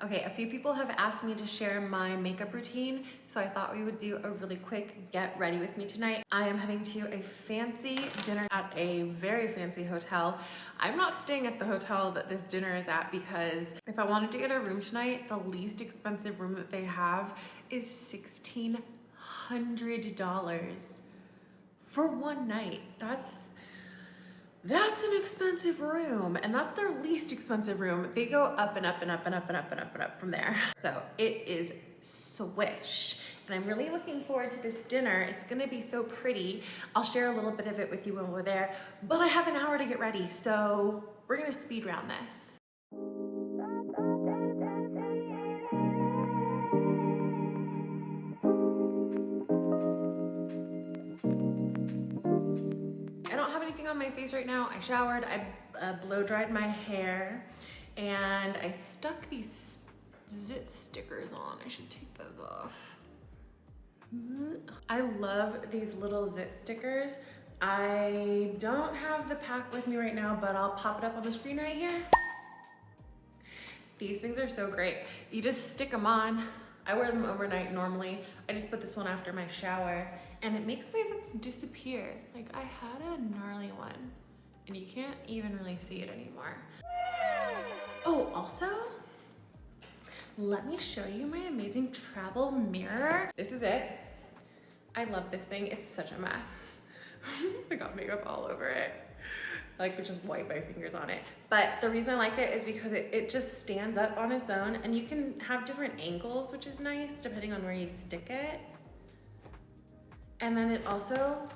Okay, a few people have asked me to share my makeup routine, so I thought we would do a really quick get ready with me tonight. I am heading to a fancy dinner at a very fancy hotel. I'm not staying at the hotel that this dinner is at because if I wanted to get a room tonight, the least expensive room that they have is $1,600 for one night. That's an expensive room, and that's their least expensive room. They go up and up and up and up and up and up and up from there. So it is swish. And I'm really looking forward to this dinner. It's gonna be so pretty. I'll share a little bit of it with you when we're there, but I have an hour to get ready, so we're gonna speed round this. On my face right now. I showered, I blow dried my hair, and I stuck these zit stickers on. I should take those off. I love these little zit stickers. I don't have the pack with me right now, but I'll pop it up on the screen right here. These things are so great. You just stick them on. I wear them overnight normally. I just put this one after my shower, and it makes my zits disappear. Like, I had a gnarly one, and you can't even really see it anymore. Oh, also, let me show you my amazing travel mirror. This is it. I love this thing. It's such a mess. I got makeup all over it. I like to just wipe my fingers on it. But the reason I like it is because it just stands up on its own, and you can have different angles, which is nice depending on where you stick it. And then it also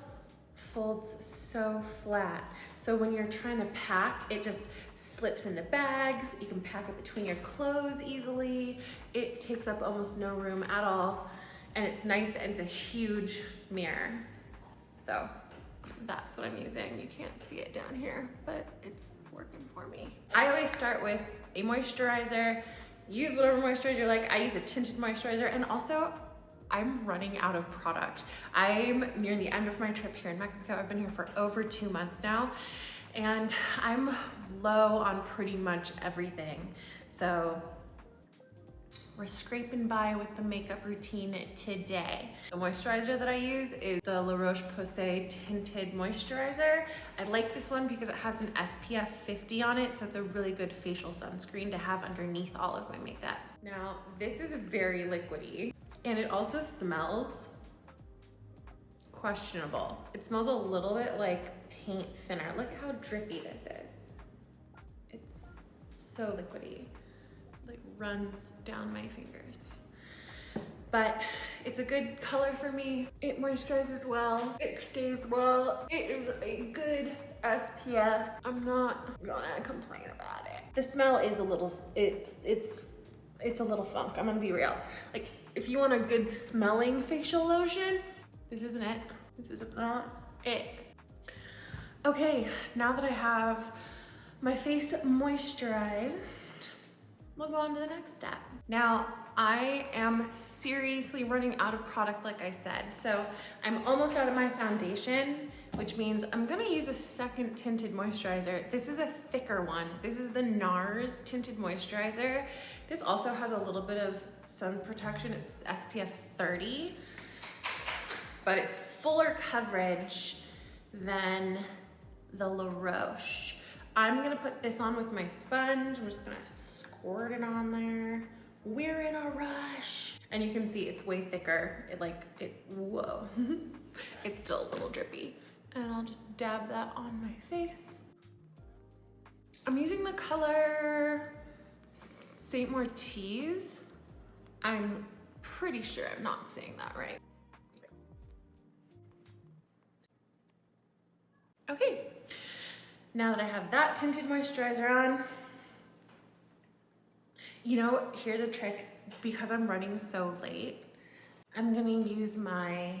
folds so flat. So when you're trying to pack, it just slips into bags. You can pack it between your clothes easily. It takes up almost no room at all. And it's nice, and it's a huge mirror. So that's what I'm using. You can't see it down here, but it's working for me. I always start with a moisturizer. Use whatever moisturizer you like. I use a tinted moisturizer, and also I'm running out of product. I'm near the end of my trip here in Mexico. I've been here for over 2 months now, and I'm low on pretty much everything. So we're scraping by with the makeup routine today. The moisturizer that I use is the La Roche Posay Tinted Moisturizer. I like this one because it has an SPF 50 on it, so it's a really good facial sunscreen to have underneath all of my makeup. Now, this is very liquidy, and it also smells questionable. It smells a little bit like paint thinner. Look how drippy this is. It's so liquidy. Like runs down my fingers. But it's a good color for me. It moisturizes well. It stays well. It is a good SPF. I'm not gonna complain about it. The smell is a little, it's a little funk. I'm gonna be real. Like, if you want a good smelling facial lotion, this isn't it. This is not it. Okay, now that I have my face moisturized, we'll go on to the next step. Now, I am seriously running out of product, like I said. So I'm almost out of my foundation, which means I'm gonna use a second tinted moisturizer. This is a thicker one. This is the NARS tinted moisturizer. This also has a little bit of sun protection. It's SPF 30, but it's fuller coverage than the La Roche. I'm gonna put this on with my sponge. I'm just gonna squirt it on there. We're in a rush. And you can see it's way thicker. Whoa. It's still a little drippy. And I'll just dab that on my face. I'm using the color St. Mortiz. I'm pretty sure I'm not saying that right. Okay, now that I have that tinted moisturizer on, you know, here's a trick. Because I'm running so late, I'm gonna use my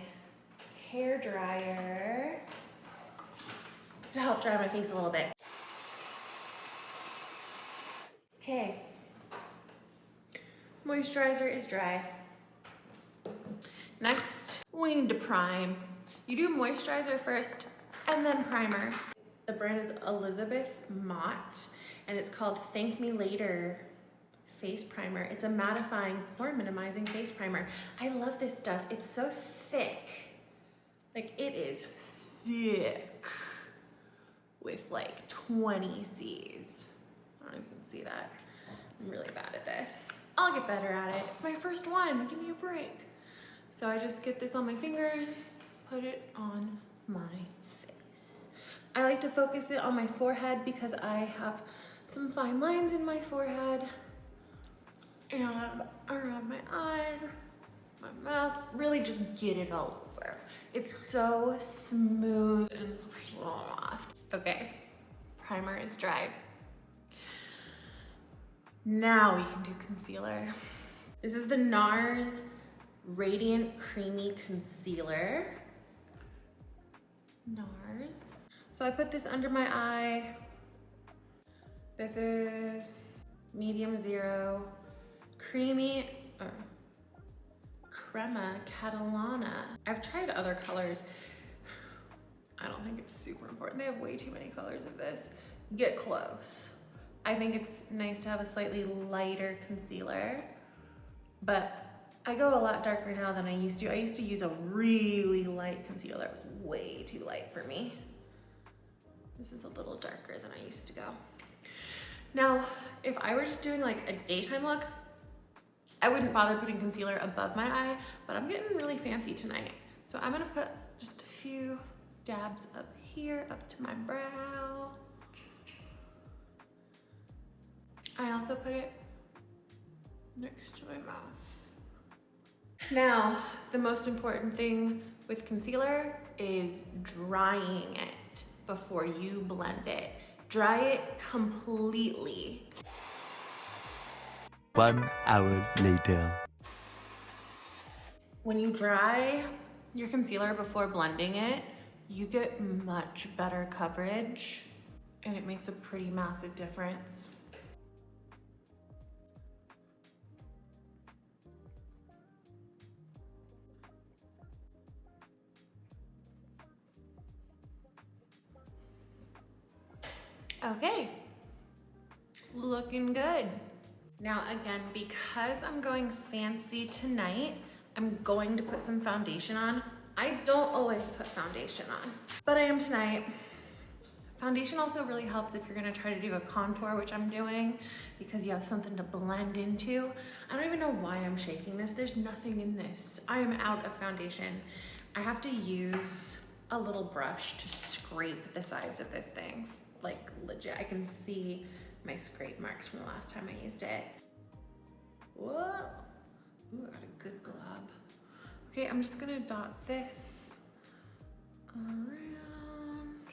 hair dryer to help dry my face a little bit. Okay, moisturizer is dry. Next, we need to prime. You do moisturizer first and then primer. The brand is Elizabeth Mott, and it's called Thank Me Later face primer. It's a mattifying, pore minimizing face primer. I love this stuff. It's so thick. Like, it is thick with like 20 C's. I don't know if you can see that. I'm really bad at this. I'll get better at it. It's my first one. Give me a break. So I just get this on my fingers, put it on my face. I like to focus it on my forehead because I have some fine lines in my forehead and around my eyes, my mouth. Really just get it all over. It's so smooth and soft. Okay, primer is dry. Now we can do concealer. This is the NARS Radiant Creamy Concealer. NARS. So I put this under my eye. This is medium 0, creamy, crema catalana. I've tried other colors. I don't think it's super important. They have way too many colors of this. Get close. I think it's nice to have a slightly lighter concealer, but I go a lot darker now than I used to. I used to use a really light concealer. It was way too light for me. This is a little darker than I used to go. Now, if I were just doing like a daytime look, I wouldn't bother putting concealer above my eye, but I'm getting really fancy tonight. So I'm gonna put just a few dabs up here, up to my brow. I also put it next to my mouth. Now, the most important thing with concealer is drying it before you blend it. Dry it completely. 1 hour later. When you dry your concealer before blending it, you get much better coverage and it makes a pretty massive difference. Okay, looking good. Now again, because I'm going fancy tonight, I'm going to put some foundation on. I don't always put foundation on, but I am tonight. Foundation also really helps if you're gonna try to do a contour, which I'm doing, because you have something to blend into. I don't even know why I'm shaking this. There's nothing in this. I am out of foundation. I have to use a little brush to scrape the sides of this thing. Like legit, I can see my scrape marks from the last time I used it. Whoa, ooh, I got a good glob. Okay, I'm just gonna dot this around.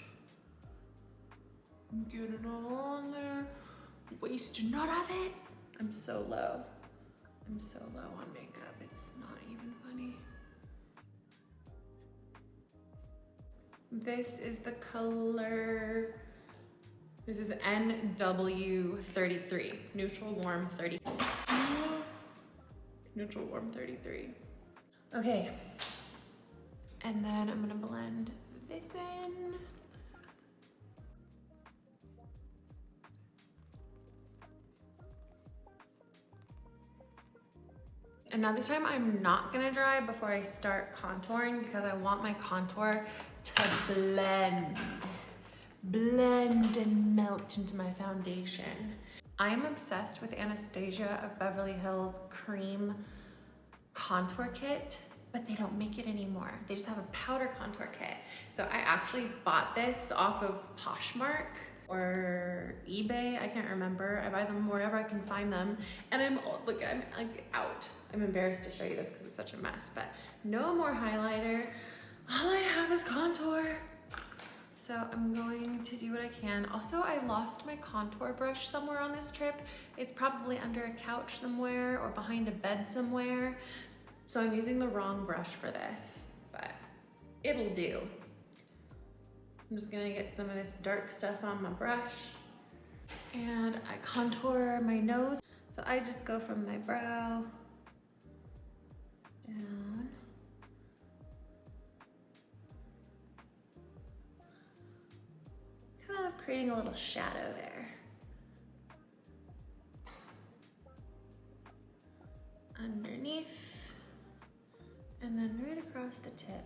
Get it all on there. Waste none of it. I'm so low. I'm so low on makeup, it's not even funny. This is the color. This is NW33, Neutral Warm 33. Neutral Warm 33. Okay, and then I'm gonna blend this in. And now this time I'm not gonna dry before I start contouring because I want my contour to blend and melt into my foundation. I am obsessed with Anastasia of Beverly Hills Cream Contour Kit, but they don't make it anymore. They just have a powder contour kit. So I actually bought this off of Poshmark or eBay, I can't remember. I buy them wherever I can find them. And I'm like out. I'm embarrassed to show you this because it's such a mess, but no more highlighter. All I have is contour. So I'm going to do what I can. Also, I lost my contour brush somewhere on this trip. It's probably under a couch somewhere or behind a bed somewhere. So I'm using the wrong brush for this, but it'll do. I'm just gonna get some of this dark stuff on my brush and I contour my nose. So I just go from my brow down. Kind of creating a little shadow there. underneath, and then right across the tip.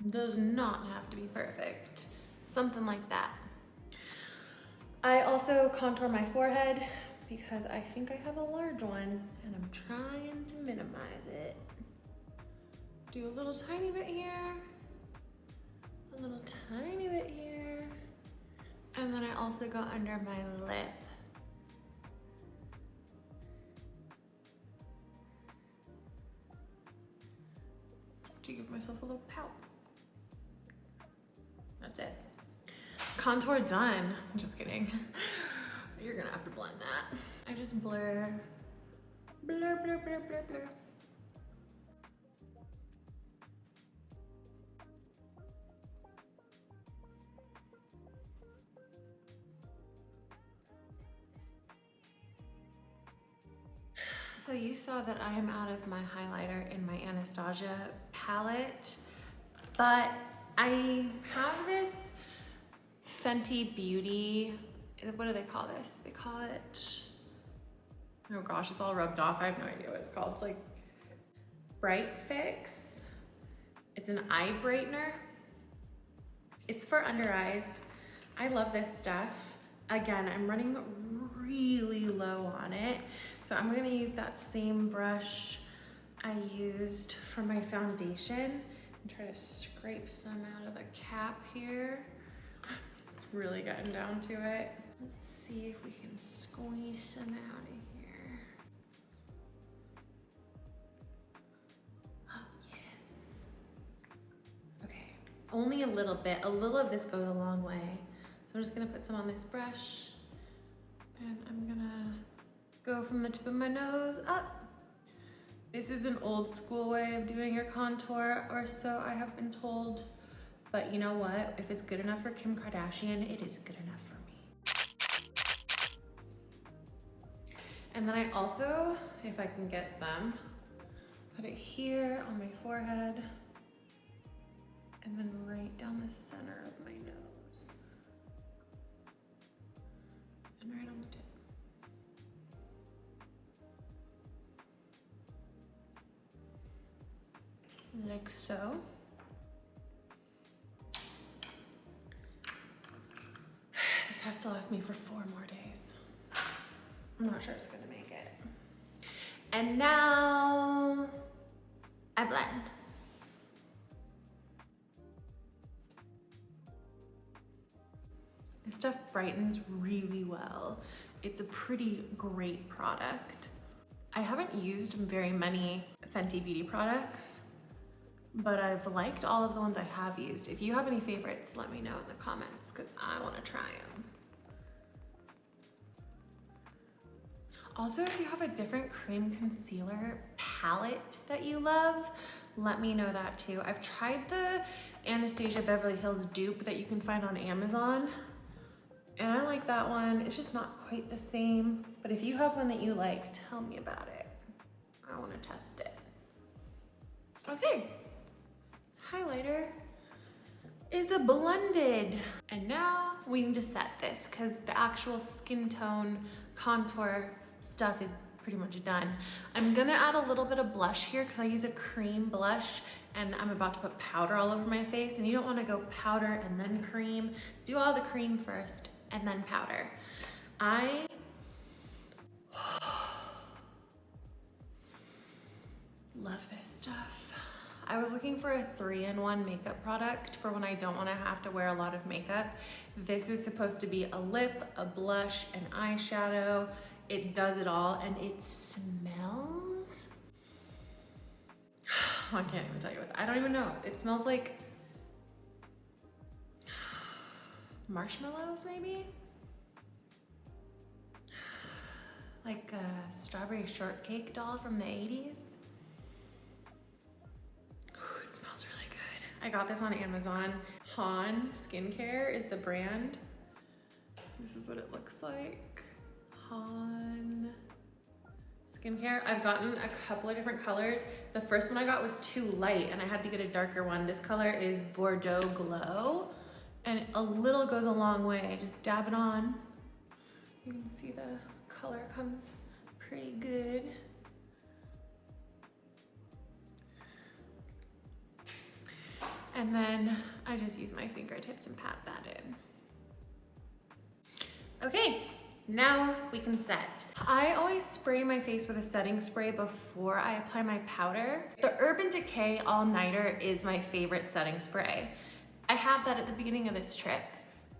Does not have to be perfect. Something like that. I also contour my forehead because I think I have a large one and I'm trying to minimize it. Do a little tiny bit here, a little tiny bit here, and then I also go under my lip. To give myself a little pout. That's it. Contour done. Just kidding. You're gonna have to blend that. I just blur, blur, blur, blur, blur, blur. So you saw that I am out of my highlighter in my Anastasia palette, but I have this Fenty Beauty, what do they call this? They call it, oh gosh, it's all rubbed off. I have no idea what it's called. It's like Bright Fix. It's an eye brightener. It's for under eyes. I love this stuff. Again, I'm running really low on it. So I'm gonna use that same brush I used for my foundation and try to scrape some out of the cap here. It's really getting down to it. Let's see if we can squeeze some out of here. Oh, yes. Okay, only a little bit. A little of this goes a long way. So I'm just gonna put some on this brush and I'm gonna go from the tip of my nose up. This is an old school way of doing your contour, or so I have been told. But you know what? If it's good enough for Kim Kardashian, it is good enough for me. And then I also, if I can get some, put it here on my forehead and then right down the center of my nose. And right on the tip. Like so. This has to last me for 4 more days. I'm not sure it's gonna make it. And now I blend. This stuff brightens really well. It's a pretty great product. I haven't used very many Fenty Beauty products, but I've liked all of the ones I have used. If you have any favorites, let me know in the comments because I want to try them. Also, if you have a different cream concealer palette that you love, let me know that too. I've tried the Anastasia Beverly Hills dupe that you can find on Amazon, and I like that one. It's just not quite the same, but if you have one that you like, tell me about it. I want to test it. Okay. Highlighter is a blended. And now we need to set this because the actual skin tone contour stuff is pretty much done. I'm gonna add a little bit of blush here because I use a cream blush and I'm about to put powder all over my face, and you don't want to go powder and then cream. Do all the cream first and then powder. I love this stuff. I was looking for a 3-in-1 makeup product for when I don't want to have to wear a lot of makeup. This is supposed to be a lip, a blush, an eyeshadow. It does it all, and it smells. I can't even tell you what. I don't even know. It smells like marshmallows, maybe? Like a strawberry shortcake doll from the 80s. It smells really good. I got this on Amazon. Han Skincare is the brand. This is what it looks like. Han Skincare. I've gotten a couple of different colors. The first one I got was too light and I had to get a darker one. This color is Bordeaux Glow, and a little goes a long way. Just dab it on. You can see the color comes pretty good. And then I just use my fingertips and pat that in. Okay, now we can set. I always spray my face with a setting spray before I apply my powder. The Urban Decay All Nighter is my favorite setting spray. I had that at the beginning of this trip,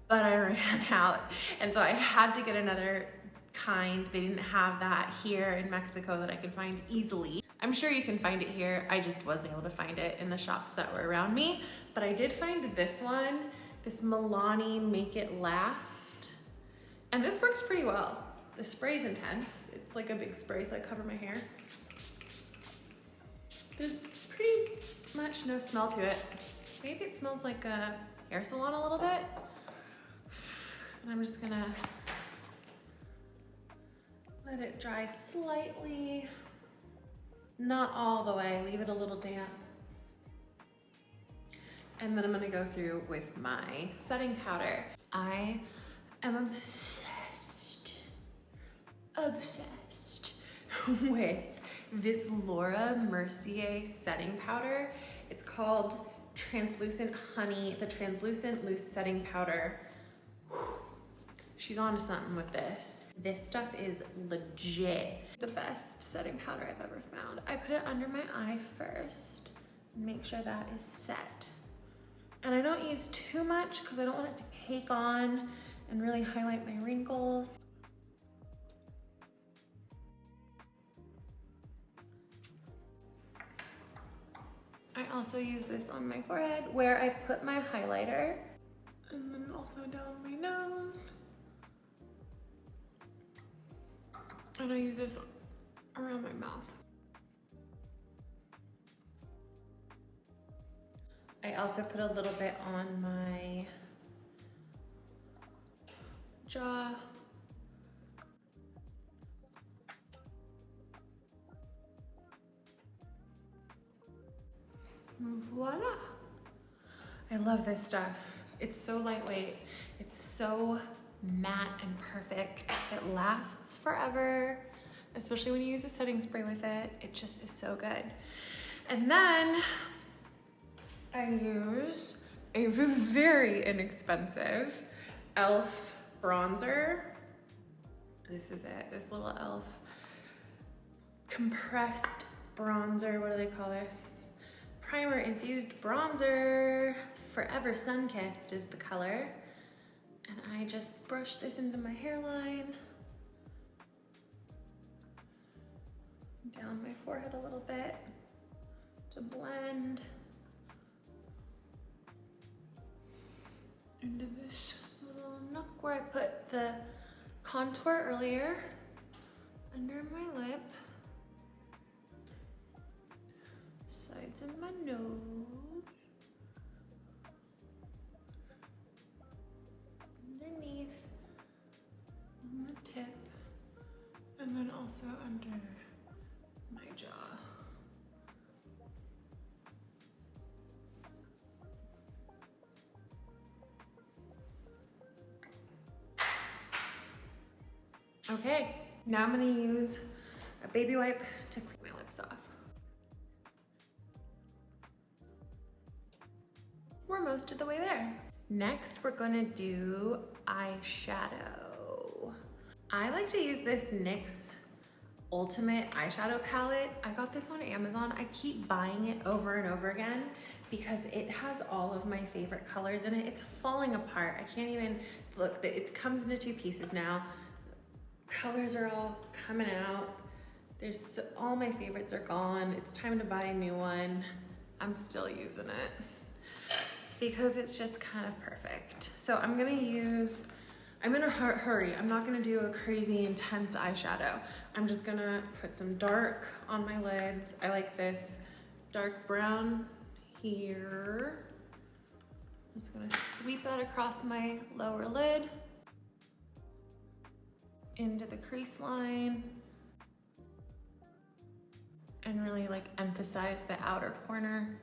but I ran out. And so I had to get another kind. They didn't have that here in Mexico that I could find easily. I'm sure you can find it here. I just wasn't able to find it in the shops that were around me. But I did find this one, this Milani Make It Last. And this works pretty well. The spray's intense. It's like a big spray, so I cover my hair. There's pretty much no smell to it. Maybe it smells like a hair salon a little bit. And I'm just gonna let it dry slightly. Not all the way, leave it a little damp. And then I'm gonna go through with my setting powder. I am obsessed with this Laura Mercier setting powder. It's called Translucent Honey, the Translucent Loose Setting Powder. She's onto something with this. This stuff is legit. The best setting powder I've ever found. I put it under my eye first, make sure that is set. And I don't use too much because I don't want it to cake on and really highlight my wrinkles. I also use this on my forehead where I put my highlighter, and then also down my nose. And I use this around my mouth. I also put a little bit on my jaw. Voila. I love this stuff. It's so lightweight. It's so matte and perfect. It lasts forever, especially when you use a setting spray with it. It just is so good. And then I use a very inexpensive e.l.f. bronzer. This is it, this little e.l.f. compressed bronzer. What do they call this? Primer infused bronzer. Forever Sun-Kissed is the color. And I just brush this into my hairline. Down my forehead a little bit to blend into this little nook where I put the contour earlier under my lip, sides of my nose, underneath on the tip, and then also under my jaw. Okay, now I'm gonna use a baby wipe to clean my lips off. We're most of the way there. Next, we're gonna do eyeshadow. I like to use this NYX Ultimate Eyeshadow Palette. I got this on Amazon. I keep buying it over and over again because it has all of my favorite colors in it. It's falling apart. I can't even, look, it comes into two pieces now. Colors are all coming out. All my favorites are gone. It's time to buy a new one. I'm still using it because it's just kind of perfect. So I'm in a hurry. I'm not gonna do a crazy intense eyeshadow. I'm just gonna put some dark on my lids. I like this dark brown here. I'm just gonna sweep that across my lower lid, into the crease line, and really like emphasize the outer corner.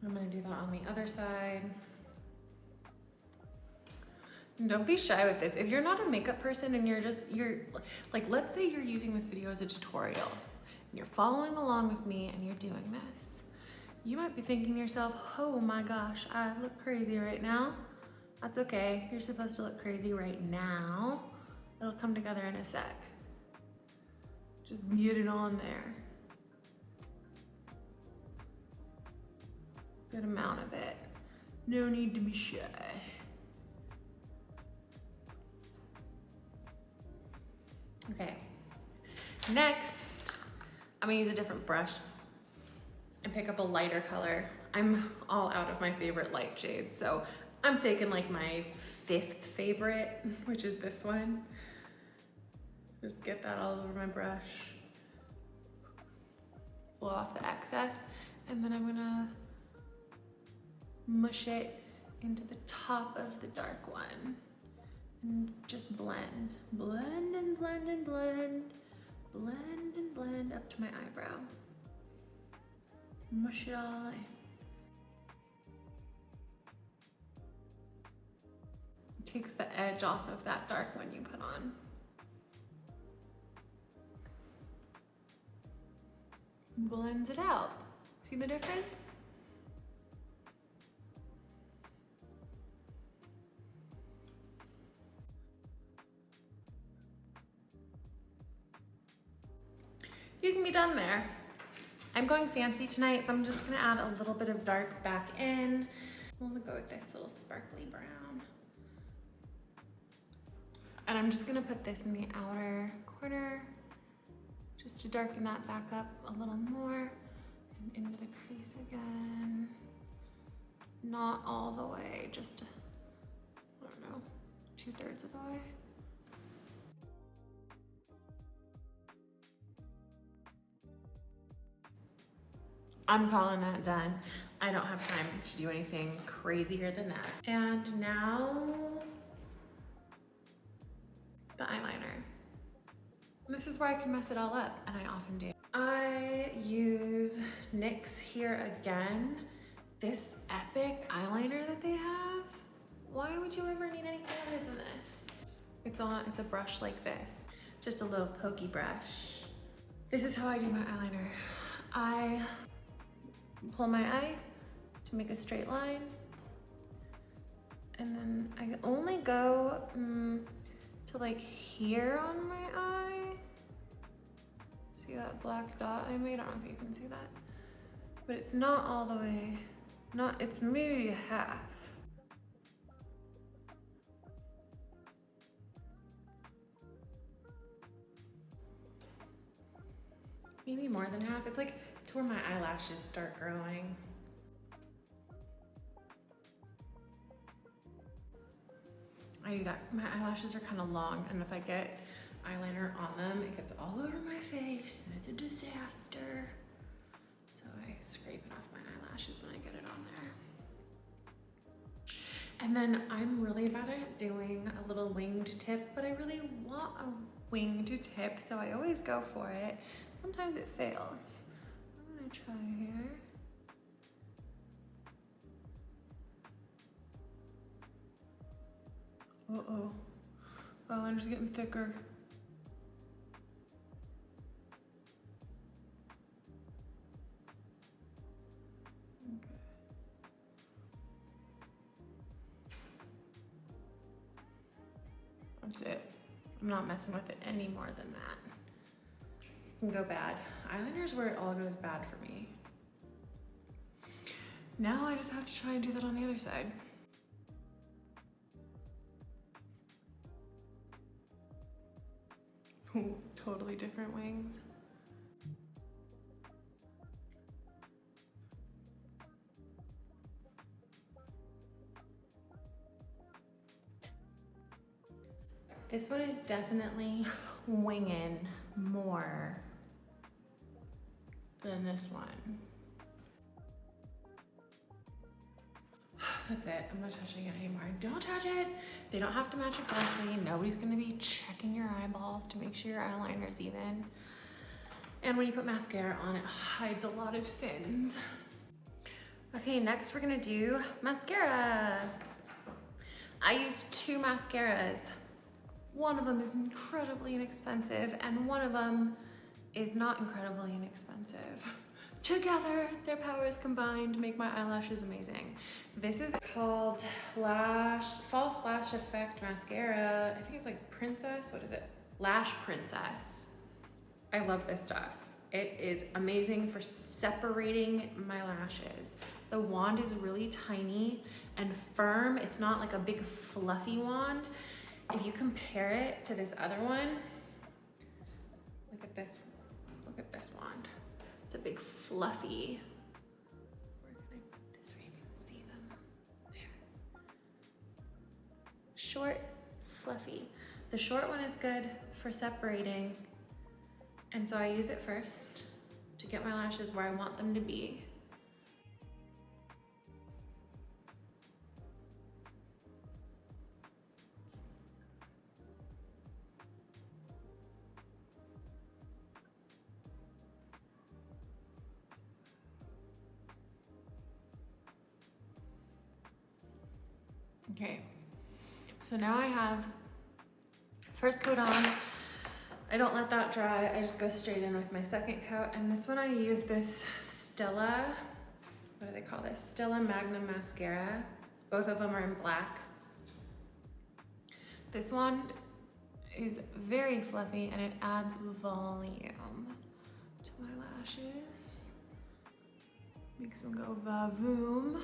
I'm gonna do that on the other side. Don't be shy with this. If you're not a makeup person and you're like, let's say you're using this video as a tutorial and you're following along with me and you're doing this, you might be thinking to yourself, oh my gosh, I look crazy right now. That's okay. You're supposed to look crazy right now. It'll come together in a sec. Just get it on there. Good amount of it. No need to be shy. Okay, next, I'm gonna use a different brush and pick up a lighter color. I'm all out of my favorite light shades, so I'm taking like my 5th favorite, which is this one. Just get that all over my brush. Blow off the excess, and then I'm gonna mush it into the top of the dark one. And just blend. Blend and blend and blend. Blend and blend up to my eyebrow. Mush it all in. It takes the edge off of that dark one you put on. Blends it out. See the difference? You can be done there. I'm going fancy tonight, so I'm just gonna add a little bit of dark back in. I'm gonna go with this little sparkly brown. And I'm just gonna put this in the outer corner, just to darken that back up a little more. And into the crease again. Not all the way, just, I don't know, 2/3 of the way. I'm calling that done. I don't have time to do anything crazier than that. And now, the eyeliner. This is where I can mess it all up, and I often do. I use NYX here again. This epic eyeliner that they have. Why would you ever need anything other than this? It's a brush like this. Just a little pokey brush. This is how I do my eyeliner. I pull my eye to make a straight line, and then I only go to like here on my eye. See that black dot I made? I don't know if you can see that, but it's not all the way, it's maybe half. Maybe more than half. It's like to where my eyelashes start growing. I do that. My eyelashes are kind of long, and if I get eyeliner on them, it gets all over my face, and it's a disaster. So I scrape it off my eyelashes when I get it on there. And then I'm really bad at doing a little winged tip, but I really want a winged tip, so I always go for it. Sometimes it fails. I'm gonna try here. Uh-oh. Eyeliner's getting thicker. Okay. That's it. I'm not messing with it any more than that. It can go bad. Eyeliner is where it all goes bad for me. Now I just have to try and do that on the other side. Ooh, totally different wings. This one is definitely winging more than this one. That's it. I'm not touching it anymore. Don't touch it. They don't have to match exactly. Nobody's gonna be checking your eyeballs to make sure your eyeliner's even. And when you put mascara on, it hides a lot of sins. Okay, next we're gonna do mascara. I used 2 mascaras. One of them is incredibly inexpensive and one of them is not incredibly inexpensive. Together, their powers combined make my eyelashes amazing. This is called False Lash Effect Mascara. I think it's like Princess, what is it? Lash Princess. I love this stuff. It is amazing for separating my lashes. The wand is really tiny and firm. It's not like a big fluffy wand. If you compare it to this other one, look at this wand. It's a big fluffy. Where can I put this where you can see them? There. Short, fluffy. The short one is good for separating. And so I use it first to get my lashes where I want them to be. Okay, so now I have first coat on. I don't let that dry. I just go straight in with my second coat. And this one I use this Stila, what do they call this? Stila Magnum mascara. Both of them are in black. This one is very fluffy and it adds volume to my lashes. Makes them go va-voom.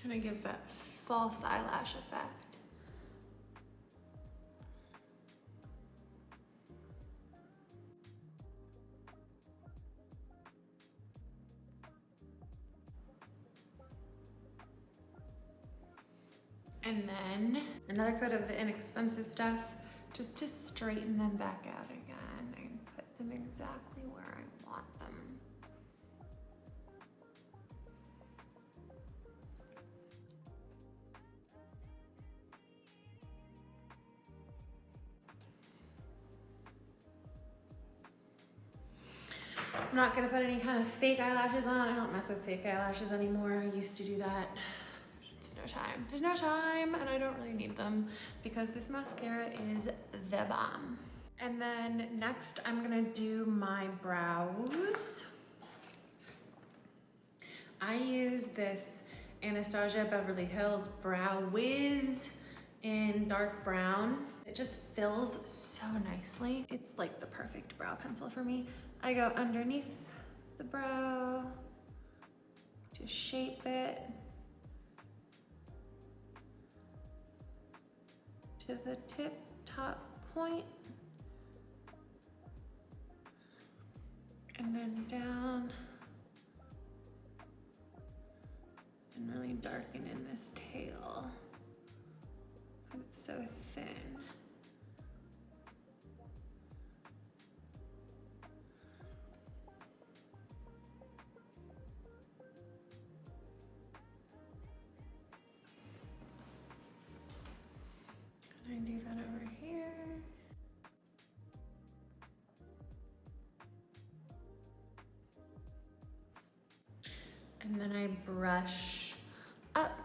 Kind of gives that false eyelash effect. And then another coat of the inexpensive stuff just to straighten them back out again and put them exactly where I want them. I'm not gonna put any kind of fake eyelashes on. I don't mess with fake eyelashes anymore. I used to do that. It's no time. There's no time and I don't really need them because this mascara is the bomb. And then next I'm gonna do my brows. I use this Anastasia Beverly Hills Brow Wiz in dark brown. It just fills so nicely. It's like the perfect brow pencil for me. I go underneath the brow to shape it to the tip top point and then down and really darken in this tail because it's so thin. I do that over here. And then I brush up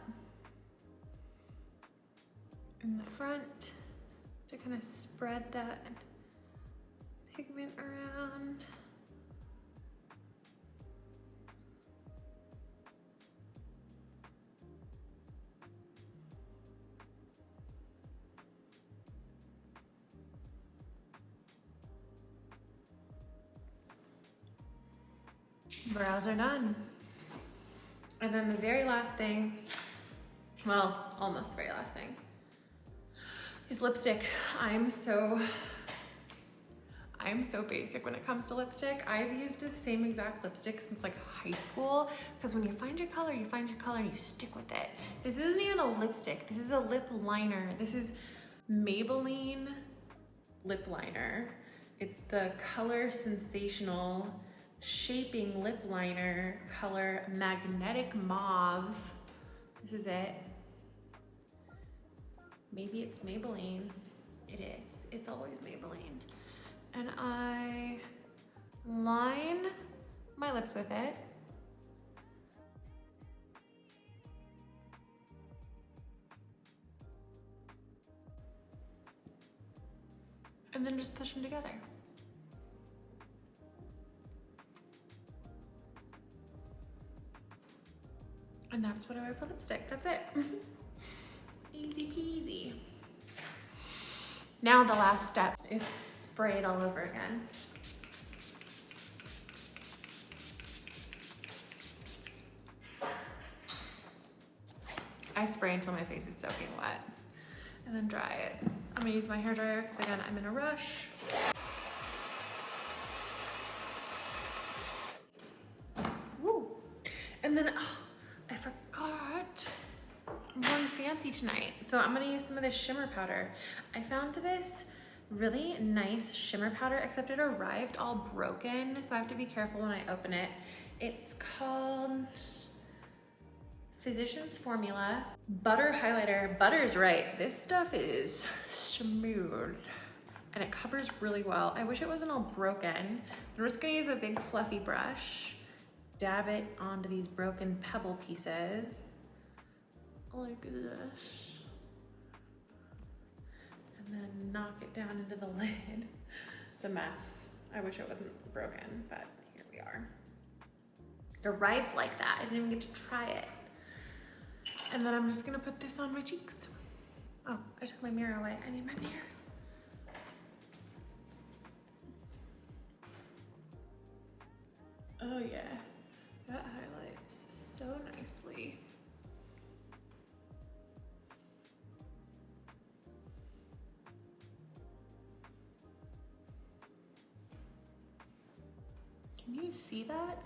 in the front to kind of spread that pigment around. Brows are done. And then the very last thing, well, almost the very last thing, is lipstick. I'm so basic when it comes to lipstick. I've used the same exact lipstick since like high school because when you find your color and you stick with it. This isn't even a lipstick. This is a lip liner. This is Maybelline Lip Liner. It's the Color Sensational Shaping Lip Liner, color Magnetic Mauve. This is it. Maybe it's Maybelline. It is. It's always Maybelline. And I line my lips with it. And then just push them together. And that's what I wear for lipstick. That's it. Easy peasy. Now the last step is spray it all over again. I spray until my face is soaking wet and then dry it. I'm gonna use my hairdryer because again, I'm in a rush. Woo. And then, oh, I forgot. I'm going fancy tonight. So I'm gonna use some of this shimmer powder. I found this really nice shimmer powder, except it arrived all broken. So I have to be careful when I open it. It's called Physician's Formula Butter Highlighter. Butter's right. This stuff is smooth and it covers really well. I wish it wasn't all broken. I'm just gonna use a big fluffy brush, dab it onto these broken pebble pieces like this, and then knock it down into the lid. It's a mess. I wish it wasn't broken, but here we are. It arrived like that. I didn't even get to try it. And then I'm just gonna put this on my cheeks. Oh, I took my mirror away. I need my mirror. Oh yeah, that highlights so nicely. Can you see that?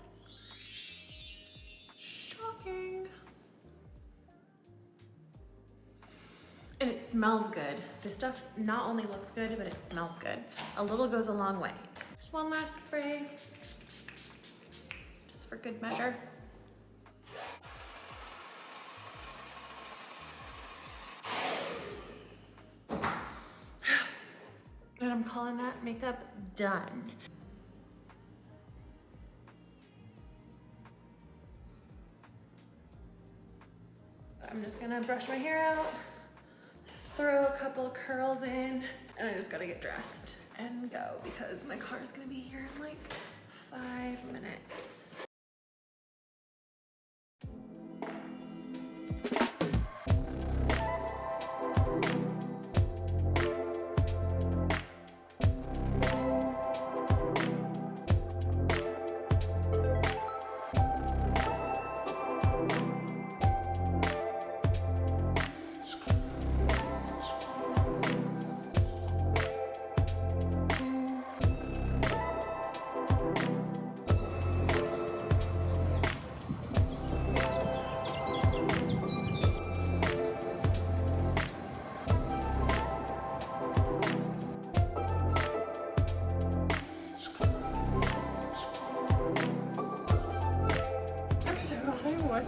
Shocking. And it smells good. This stuff not only looks good, but it smells good. A little goes a long way. Just one last spray, just for good measure. And I'm calling that makeup done. I'm just gonna brush my hair out, throw a couple of curls in, and I just gotta get dressed and go because my car is gonna be here in like 5 minutes.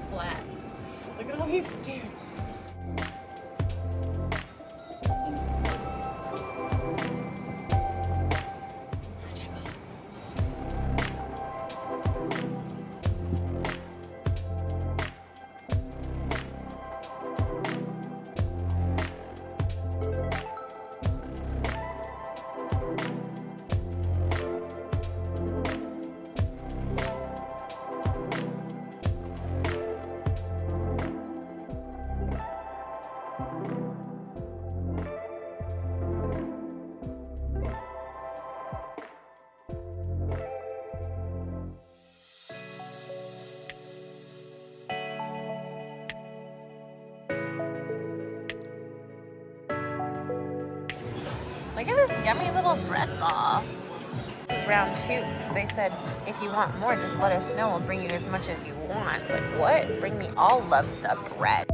Flats. Look at all these stairs. Look at this yummy little bread ball. This is round 2 because they said if you want more, just let us know. We'll bring you as much as you want. But what? Bring me all of the bread.